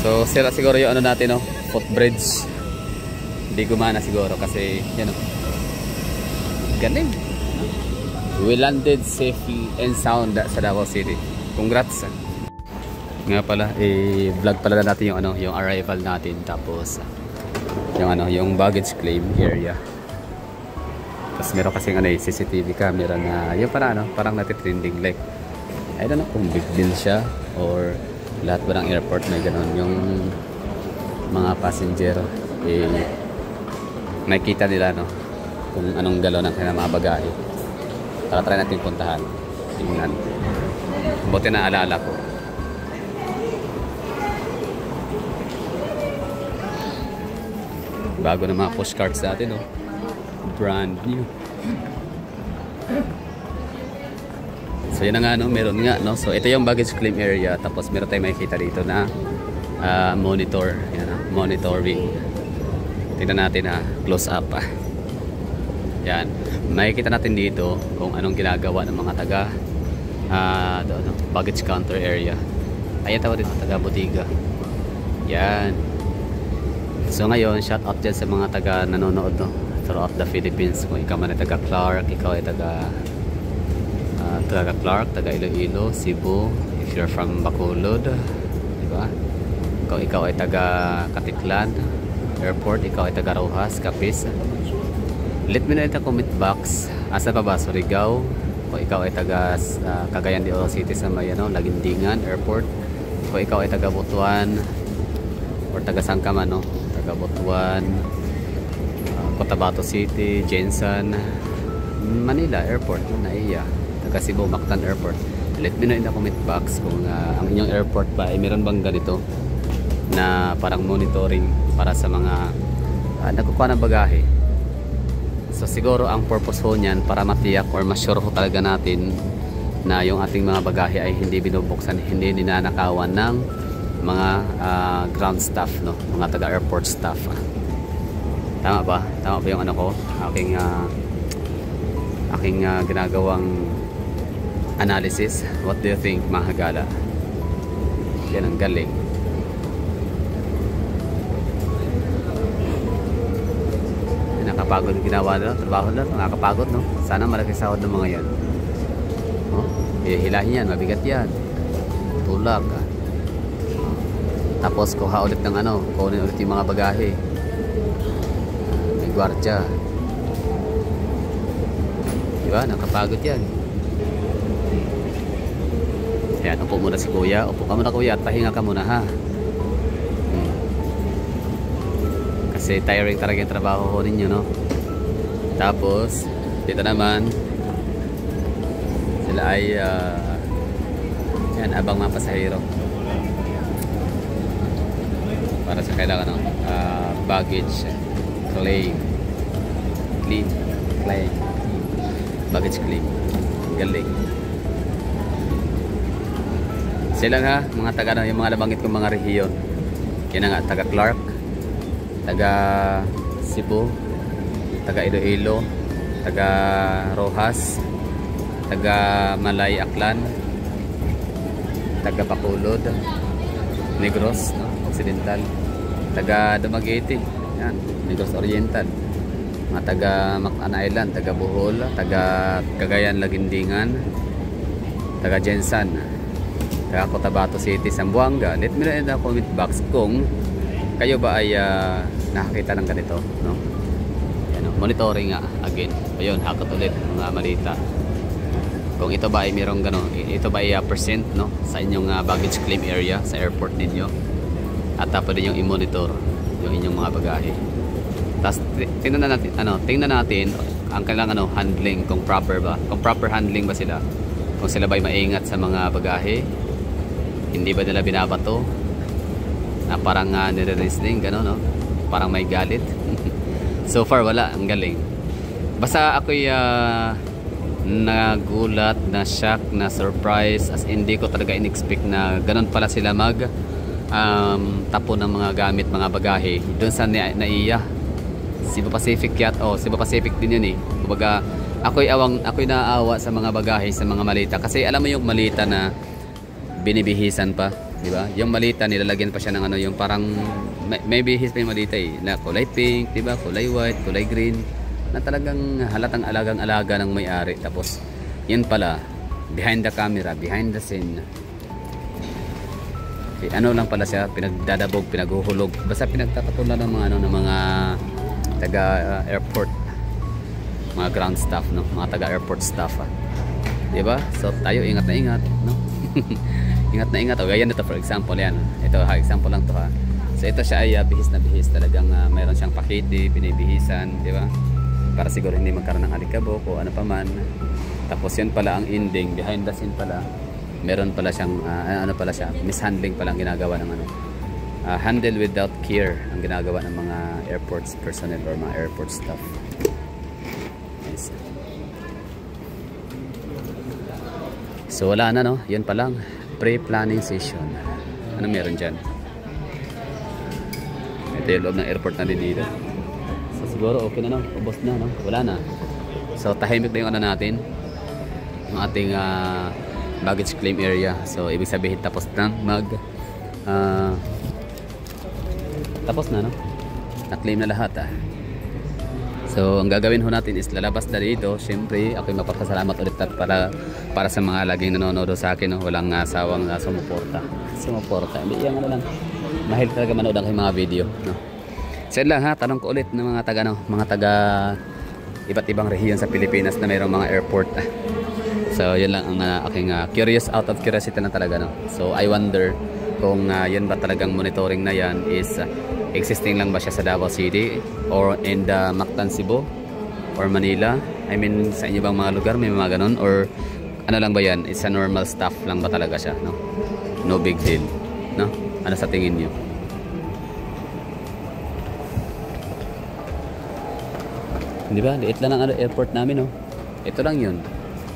So sira siguro yung ano natin, no, footbridge. Hindi gumana siguro kasi yan, no, galing. We landed safely and sound sa Davao City. Congrats. Nga pala, vlog pala natin yung ano, yung arrival natin, tapos yung ano, yung baggage claim area. Tapos meron kasing ano, CCTV camera na yung para ano, parang natitrending, like I don't know kung big deal siya or lahat ba ng airport may ganun yung mga passenger makikita nila, no, kung anong galaw ng kanilang mga bagahe. Tara, try natin puntahan. Tingnan. Buti na alala ko. Bago na mga pushcarts natin, no? Brand new. So yun na nga, no? Meron nga, no? So ito yung baggage claim area. Tapos meron tayong makikita dito na monitor. Yan, monitoring. Tingnan natin, close up. Yan. Makikita natin dito kung anong ginagawa ng mga taga baggage counter area. Ayan, tawag dito, taga botiga. Yan. So ngayon, shout out dyan sa mga taga nanonood, no, throughout the Philippines. Kung ikaw man ay taga Clark, ikaw ay taga Clark, taga Iloilo, Cebu, if you're from Bacolod, diba? Kung ikaw ay taga Katiklan Airport, ikaw ay taga Rojas, Capiz, let me know in the comment box. Asa pa ba? Surigao. Kung ikaw ay taga Cagayan de Oro City sa may Lagindingan Airport. Kung ikaw ay taga Butuan or taga Sangkaman, no? Taga Butuan, Cotabato City, Jensen, Manila Airport, Naiya, taga Cebu, Mactan Airport. Let me know in the comment box kung ang inyong airport ba ay meron bang ganito na parang monitoring para sa mga nagkukuha ng bagahe. So siguro ang purpose ho niyan para matiyak or ma-sure ho talaga natin na yung ating mga bagahe ay hindi binubuksan, hindi ninanakawan ng mga ground staff, no, mga taga-airport staff. Tama ba? Tama ba yung ano ko? Aking ginagawang analysis. What do you think, mga gala? Yan ang galing. Nakapagod yung ginawa nila, trabaho nila, nakakapagod, no? Sana malaki sahod ng mga yan. Oh, hilahin yan, mabigat yan. Tulak. Tapos kuha ulit ng ano, kunin ulit yung mga bagahe. May gwardiya. Diba? Nakapagod yan. Ayan, upo muna si kuya. Upo ka muna, kuya, at pahinga ka muna, ha? Kasi tiring talaga yung trabaho ko ninyo, no? Tapos dito naman sila ay yan, abang mga pasahero para sa kailangan ng baggage claim baggage claim. Galing sila, ha, mga taga, yung mga nabanggit kong mga rehiyon. Yan na nga, taga Clark, taga Cebu, taga Iloilo, taga Rojas, taga Malay Aklan, taga Bacolod, Negros, no, Occidental, taga Dumaguete, yan, Negros Oriental, mga taga Mactan Island, taga Bohol, taga Cagayan Lagindingan, taga Jensen, taga Cotabato City, Zamboanga. Let me know in the comment box kung kayo ba ay nakakita ng ganito, no? Ano, monitoring nga again. Ayun, hakot ulit mga malita. Kung ito ba ay merong gano'n, ito ba ay percent, no, sa inyong baggage claim area sa airport ninyo. At pwede nyo i-monitor yung inyong mga bagahe. Tapos tingnan natin ang kailangan handling, kung proper ba. Kung proper handling ba sila. Kung sila ba ay maingat sa mga bagahe. Hindi ba nila binabato? Na parang nire-wrestling, gano'n, no? Parang may galit. So far wala, ang galing. Basta ako'y nagulat, na shock, na surprise, as hindi ko talaga in-expect na gano'n pala sila mag tapo ng mga gamit, mga bagahe doon sa Naiya, Cebu Pacific Yacht. Cebu Pacific din yun, kumbaga ako'y naawa sa mga bagahe, sa mga malita, kasi alam mo yung malita na binibihisan pa, di ba? Yung malita nilalagyan pa siya ng ano, yung parang may bihis pa yung malita na kulay pink, di ba? Kulay white, kulay green, na talagang halatang alagang-alaga ng may-ari. Tapos yun pala, behind the camera, behind the scene, ano lang pala siya, pinagdadabog, pinaghuhulog, basta pinagtatatulan ng mga ano, ng mga taga airport, mga ground staff, no, mga taga airport staff, di ba? So tayo ingat na ingat, no. Ingat na ingat. O ganyan ito, for example, yan ito ha, example lang to ha. So ito siya ay bihis na bihis, talagang mayroon siyang pakiti, binibihisan, di ba, para siguro hindi magkaroon ng alikabok o ano pa man. Tapos yan pala ang ending, behind the scene pala, meron pala siyang ano pala siya, mishandling pala ang ginagawa ng ano, handle without care ang ginagawa ng mga airports personnel or mga airport staff. Yes. So wala na, no, yun pa lang, pre-planning session. Ano meron dyan? Ito yung loob ng airport na din dito. So siguro okay na, no, ubos na, no, wala na. So tahimik na yung ano natin, yung ating baggage claim area. So ibig sabihin tapos na tapos na, no, na-claim na lahat. So ang gagawin ho natin is lalabas na dito. Siyempre ako'y mapapasalamat ulit at para sa mga laging nanonood sa akin, no, walang sawang sumuporta. Hindi yan ano lang, mahal talaga manood ang mga video, no. So lang ha, tanong ko ulit ng mga taga, no, mga taga iba't ibang rehiyon sa Pilipinas na mayroong mga airport. So yun lang ang aking curious, out of curiosity na talaga, no. So I wonder kung yan ba talagang monitoring na yan is existing lang ba siya sa Davao City or in the Mactan, Cebu or Manila. I mean sa inyo bang mga lugar may mga ganun, or ano lang ba yan, it's a normal staff lang ba talaga siya, no? No big deal, no? Ano sa tingin nyo? Di ba? Liit lang ang airport namin, no? Ito lang yun.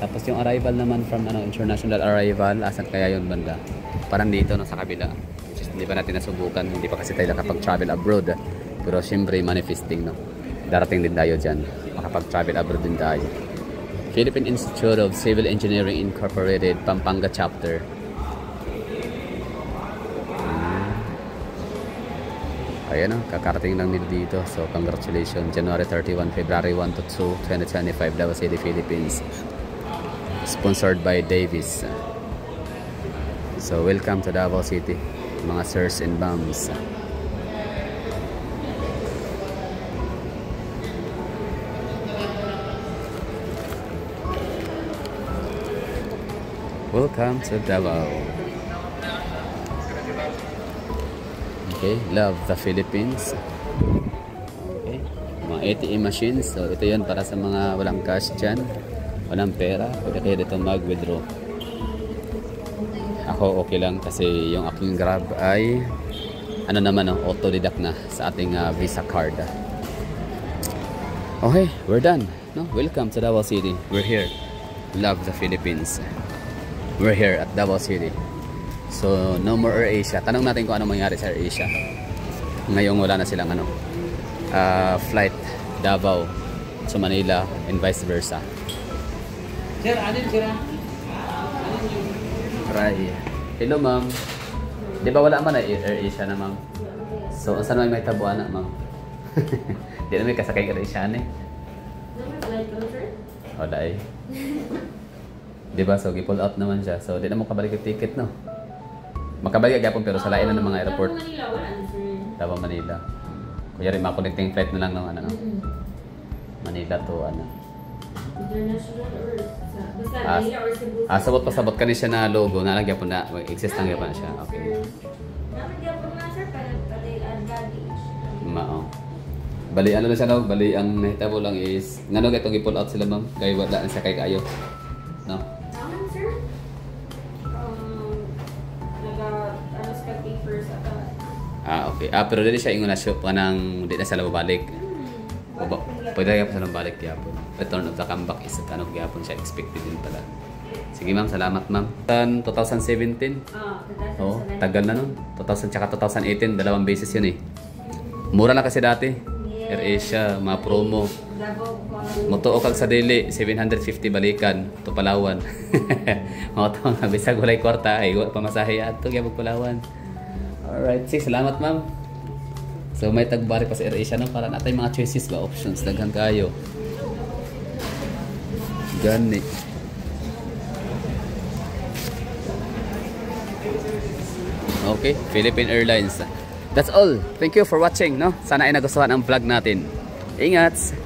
Tapos yung arrival naman from international arrival, asan kaya yun banda? Parang dito, no, sa kabila. Which is, hindi pa natin nasubukan, hindi pa kasi tayo nakapag-travel abroad. Pero syempre manifesting, no, darating din tayo dyan, makapag-travel abroad din tayo. Philippine Institute of Civil Engineering Incorporated, Pampanga Chapter. Ayan, no, kakarating lang nila dito. So congratulations, January 31, February 1 to 2, 2025, Davao City, Philippines. Sponsored by Davis. So welcome to Davao City, mga sirs and ma'ams. Welcome to Davao. Okay, love the Philippines. Okay, mga ATM machines. So ito yun para sa mga walang cash dyan, walang pera, pwede kayo dito mag-withdraw. Ako okay lang kasi yung aking Grab ay ano naman, no, auto-deduct na sa ating Visa card. Okay, we're done, no? Welcome to Davao City. We're here. Love the Philippines. We're here at Davao City. So no more AirAsia. Tanong natin kung ano mangyari sa AirAsia. Ngayong wala na silang ano, flight Davao to Manila and vice versa. Sir, alin sila? Right. Hello, ma'am. Di ba wala man na AirAsia na, ma'am? So, saan may tabuan na, ma'am? Di na may kasakay AirAsia na eh. Wala eh. Di ba? So, gi-pull out naman siya. So, di na mo kabalik yung ticket, no? Makabalik agapon pero sa lain na ng mga airport. Davao Manila. Kuya rin, mga-connecting flight na lang ng ano, no? Manila to ano. International or basta Manila or Cebu. Sabot pa sabot kani siya na logo, nalagyan po na exist lang gyapon siya. Okay. Nalagyan po na sir para padayon baggage. Mao. Bali ano na siya, no? Bali ang nahitabo lang is ngano itong i-pull out sila, ma'am. Kay wala na siya kay kayo. No. Naman sir. Ano sa papers ata. Okay. Pero dili siya ingon na siya pa nang di na sila babalik. Pwede kaya pa silang balik gyapon. Return of the comeback is ano gyapon siya, expected din pala. Sige ma'am, salamat ma'am. 2017. Oh, tagal na nun. 2000 tsaka 2018, dalawang beses yun eh. Mura lang kasi dati. AirAsia, mga promo. Davao ko. Mutuo kag sa dili 750 balikan to Palawan. Mga to nga bisag walay kwarta ay wa pamasahe adto gyud Palawan. Alright, sige, salamat ma'am. So may tagbari pa sa AirAsia no para natay mga choices ba options daghan kayo. Gani. Okay, Philippine Airlines. That's all. Thank you for watching, no? Sana ay nagustuhan ang vlog natin. Ingat!